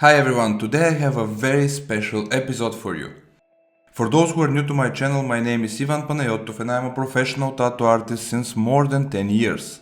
Hi everyone, today I have a very special episode for you. For those who are new to my channel, my name is Ivan Panayotov and I am a professional tattoo artist since more than 10 years.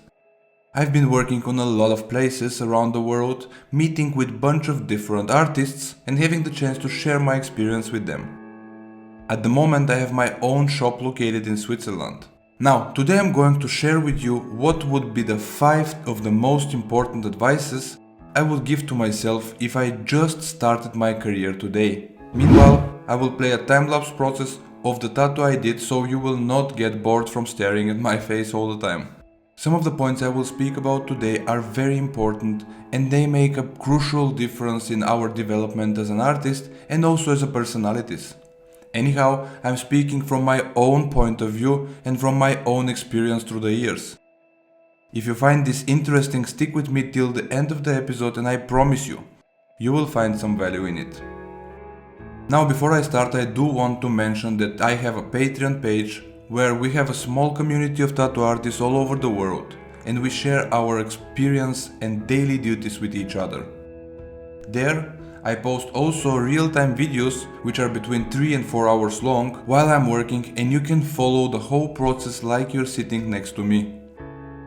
I've been working on a lot of places around the world, meeting with a bunch of different artists and having the chance to share my experience with them. At the moment I have my own shop located in Switzerland. Now, today I'm going to share with you what would be the 5 of the most important advices I would give to myself if I just started my career today. Meanwhile, I will play a time-lapse process of the tattoo I did so you will not get bored from staring at my face all the time. Some of the points I will speak about today are very important and they make a crucial difference in our development as an artist and also as a personalities. Anyhow, I'm speaking from my own point of view and from my own experience through the years. If you find this interesting, stick with me till the end of the episode and I promise you, you will find some value in it. Now before I start, I do want to mention that I have a Patreon page where we have a small community of tattoo artists all over the world and we share our experience and daily duties with each other. There, I post also real-time videos which are between 3 and 4 hours long while I'm working and you can follow the whole process like you're sitting next to me.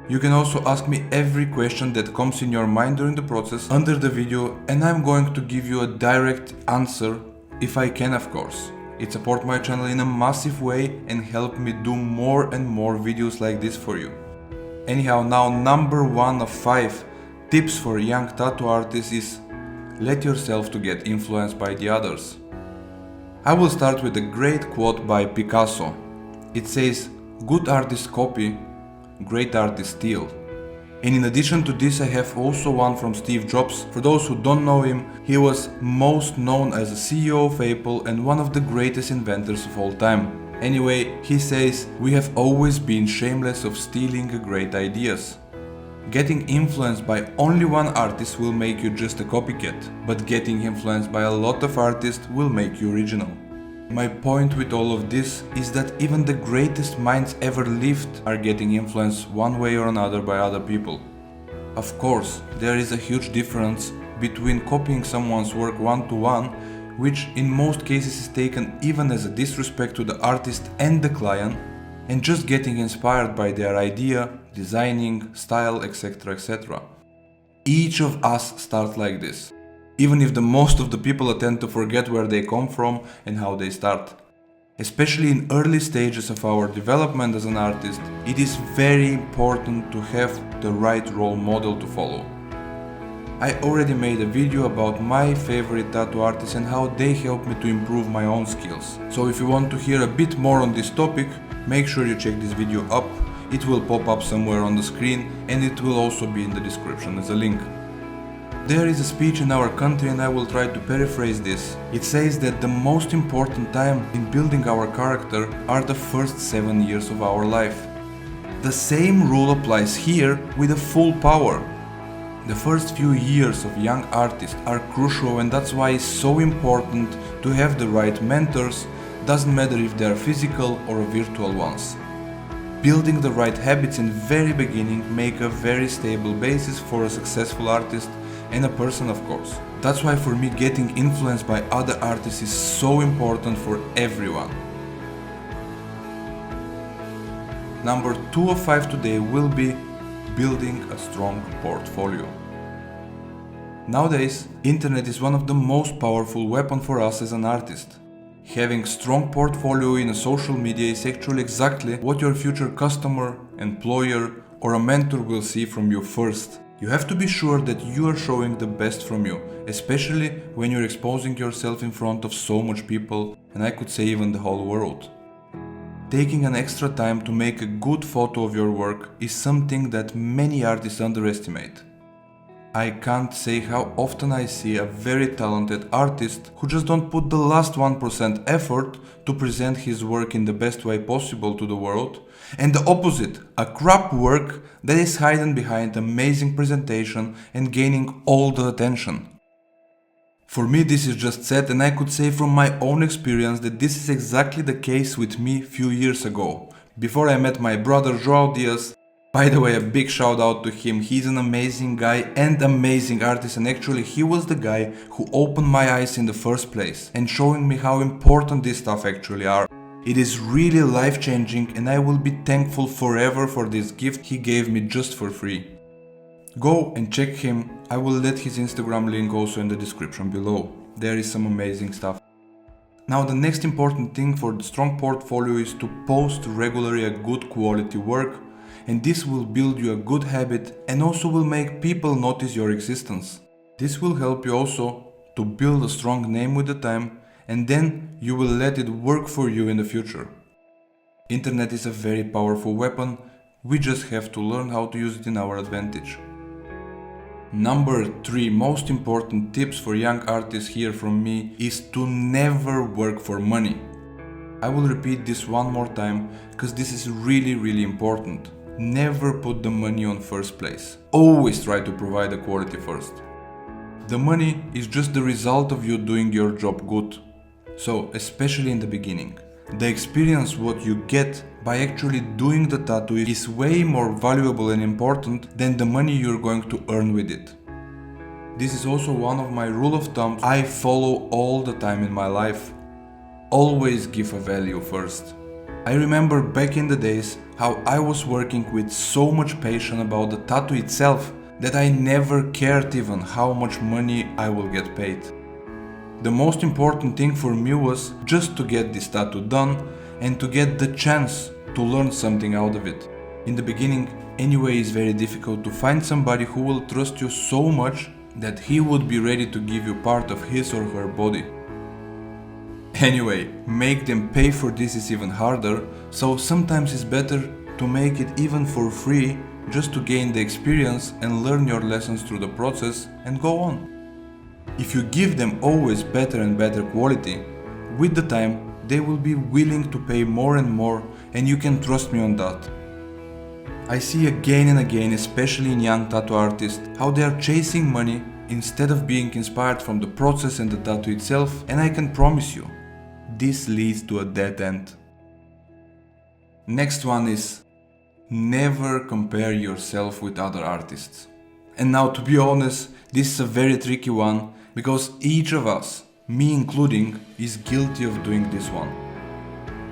You can also ask me every question that comes in your mind during the process under the video and I'm going to give you a direct answer if I can, of course. It supports my channel in a massive way and help me do more and more videos like this for you. Anyhow, now number 1 of 5 tips for young tattoo artists is let yourself to get influenced by the others. I will start with a great quote by Picasso. It says, "Good artists copy, great artists steal." And in addition to this I have also one from Steve Jobs. For those who don't know him, he was most known as a CEO of Apple and one of the greatest inventors of all time. Anyway, he says, "We have always been shameless of stealing great ideas." Getting influenced by only one artist will make you just a copycat, but getting influenced by a lot of artists will make you original. My point with all of this is that even the greatest minds ever lived are getting influenced one way or another by other people. Of course, there is a huge difference between copying someone's work one-to-one, which in most cases is taken even as a disrespect to the artist and the client, and just getting inspired by their idea, designing, style, etc. etc. Each of us starts like this. Even if the most of the people tend to forget where they come from and how they start. Especially in early stages of our development as an artist, it is very important to have the right role model to follow. I already made a video about my favorite tattoo artists and how they helped me to improve my own skills. So if you want to hear a bit more on this topic, make sure you check this video up. It will pop up somewhere on the screen and it will also be in the description as a link. There is a speech in our country and I will try to paraphrase this. It says that the most important time in building our character are the first 7 years of our life. The same rule applies here with a full power. The first few years of young artists are crucial and that's why it's so important to have the right mentors, doesn't matter if they are physical or virtual ones. Building the right habits in very beginning make a very stable basis for a successful artist and a person, of course. That's why for me getting influenced by other artists is so important for everyone. Number 2 of 5 today will be building a strong portfolio. Nowadays, internet is one of the most powerful weapons for us as an artist. Having strong portfolio in a social media is actually exactly what your future customer, employer or a mentor will see from you first. You have to be sure that you are showing the best from you, especially when you're exposing yourself in front of so much people and I could say even the whole world. Taking an extra time to make a good photo of your work is something that many artists underestimate. I can't say how often I see a very talented artist who just don't put the last 1% effort to present his work in the best way possible to the world, and the opposite, a crap work that is hidden behind amazing presentation and gaining all the attention. For me this is just sad and I could say from my own experience that this is exactly the case with me few years ago. Before I met my brother João Diaz, By the way, a big shout out to him. He's an amazing guy and amazing artist, and actually he was the guy who opened my eyes in the first place and showing me how important this stuff actually are. It is really life-changing and I will be thankful forever for this gift he gave me just for free. Go and check him. I will let his Instagram link also in the description below. There is some amazing stuff. Now the next important thing for the strong portfolio is to post regularly a good quality work, and this will build you a good habit and also will make people notice your existence. This will help you also to build a strong name with the time, and then you will let it work for you in the future. Internet is a very powerful weapon, we just have to learn how to use it in our advantage. Number 3 most important tips for young artists here from me is to never work for money. I will repeat this one more time because this is really important. Never put the money on first place. Always try to provide the quality first. The money is just the result of you doing your job good. So, especially in the beginning. The experience what you get by actually doing the tattoo is way more valuable and important than the money you're going to earn with it. This is also one of my rule of thumbs I follow all the time in my life. Always give a value first. I remember back in the days how I was working with so much passion about the tattoo itself that I never cared even how much money I will get paid. The most important thing for me was just to get this tattoo done and to get the chance to learn something out of it. In the beginning, anyway, it's very difficult to find somebody who will trust you so much that he would be ready to give you part of his or her body. Anyway, make them pay for this is even harder, so sometimes it's better to make it even for free just to gain the experience and learn your lessons through the process and go on. If you give them always better and better quality, with the time they will be willing to pay more and more, and you can trust me on that. I see again and again, especially in young tattoo artists, how they are chasing money instead of being inspired from the process and the tattoo itself, and I can promise you, this leads to a dead end. Next one is never compare yourself with other artists. And now, to be honest, this is a very tricky one because each of us, me including, is guilty of doing this one.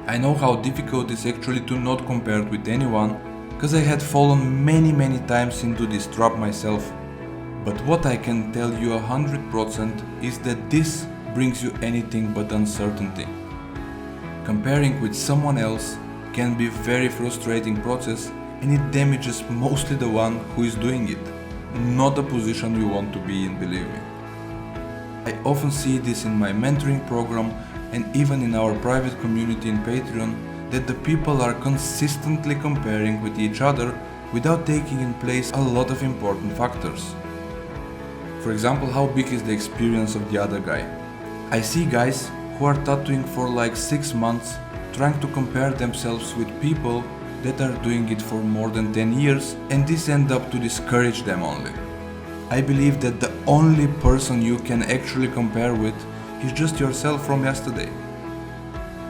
I know how difficult it is actually to not compare with anyone because I had fallen many times into this trap myself. But what I can tell you 100% is that this brings you anything but uncertainty. Comparing with someone else can be a very frustrating process, and it damages mostly the one who is doing it, not the position you want to be in, believe me. I often see this in my mentoring program and even in our private community in Patreon, that the people are consistently comparing with each other without taking in place a lot of important factors. For example, how big is the experience of the other guy? I see guys who are tattooing for like 6 months trying to compare themselves with people that are doing it for more than 10 years, and this ends up to discourage them only. I believe that the only person you can actually compare with is just yourself from yesterday.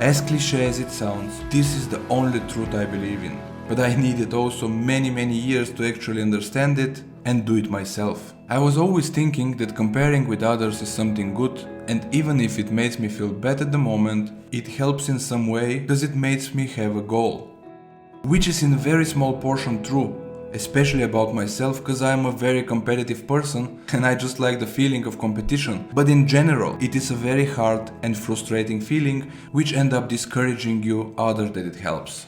As cliché as it sounds, this is the only truth I believe in, but I needed also many years to actually understand it and do it myself. I was always thinking that comparing with others is something good, and even if it makes me feel bad at the moment, it helps in some way because it makes me have a goal. Which is in a very small portion true, especially about myself because I am a very competitive person and I just like the feeling of competition. But in general, it is a very hard and frustrating feeling which end up discouraging you other than it helps.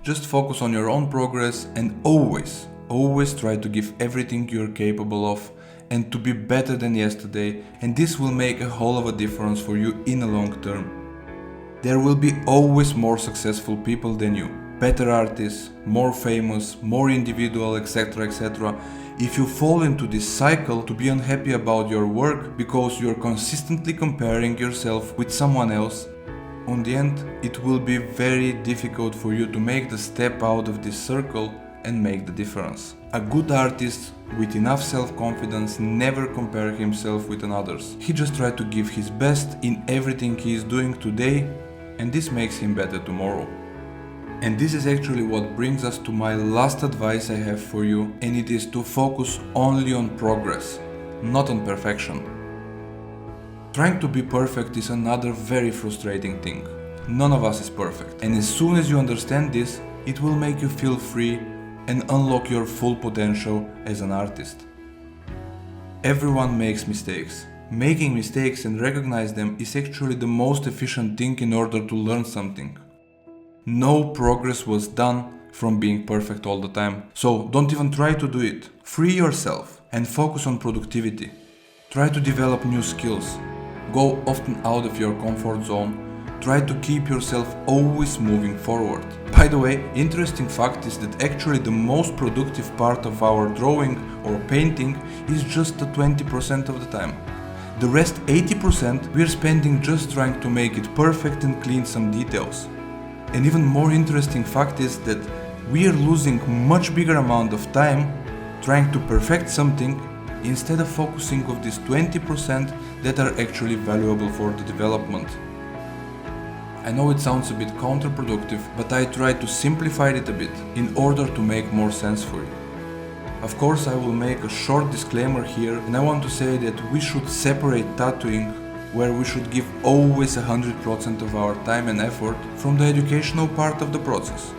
Just focus on your own progress and always try to give everything you're capable of and to be better than yesterday, and this will make a whole of a difference for you in the long term. There will be always more successful people than you. Better artists, more famous, more individual, etc. If you fall into this cycle to be unhappy about your work because you're consistently comparing yourself with someone else, on the end it will be very difficult for you to make the step out of this circle and make the difference. A good artist with enough self-confidence never compares himself with others. He just tries to give his best in everything he is doing today, and this makes him better tomorrow. And this is actually what brings us to my last advice I have for you, and it is to focus only on progress, not on perfection. Trying to be perfect is another very frustrating thing. None of us is perfect, and as soon as you understand this, it will make you feel free and unlock your full potential as an artist. Everyone makes mistakes. Making mistakes and recognize them is actually the most efficient thing in order to learn something. No progress was done from being perfect all the time, so don't even try to do it. Free yourself and focus on productivity. Try to develop new skills. Go often out of your comfort zone. Try to keep yourself always moving forward. By the way, interesting fact is that actually the most productive part of our drawing or painting is just the 20% of the time. The rest 80% we're spending just trying to make it perfect and clean some details. An even more interesting fact is that we are losing much bigger amount of time trying to perfect something instead of focusing on these 20% that are actually valuable for the development. I know it sounds a bit counterproductive, but I try to simplify it a bit in order to make more sense for you. Of course, I will make a short disclaimer here, and I want to say that we should separate tattooing, where we should give always 100% of our time and effort, from the educational part of the process.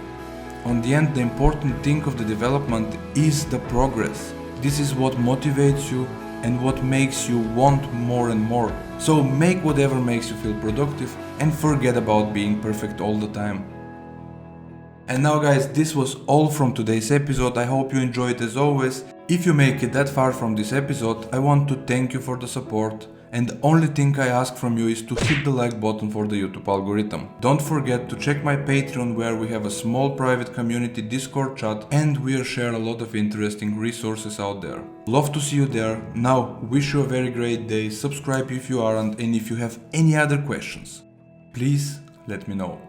On the end, the important thing of the development is the progress. This is what motivates you and what makes you want more and more. So make whatever makes you feel productive and forget about being perfect all the time. And now guys, this was all from today's episode. I hope you enjoyed as always. If you make it that far from this episode, I want to thank you for the support. And the only thing I ask from you is to hit the like button for the YouTube algorithm. Don't forget to check my Patreon, where we have a small private community Discord chat and we share a lot of interesting resources out there. Love to see you there. Now, wish you a very great day. Subscribe if you aren't, and if you have any other questions, please let me know.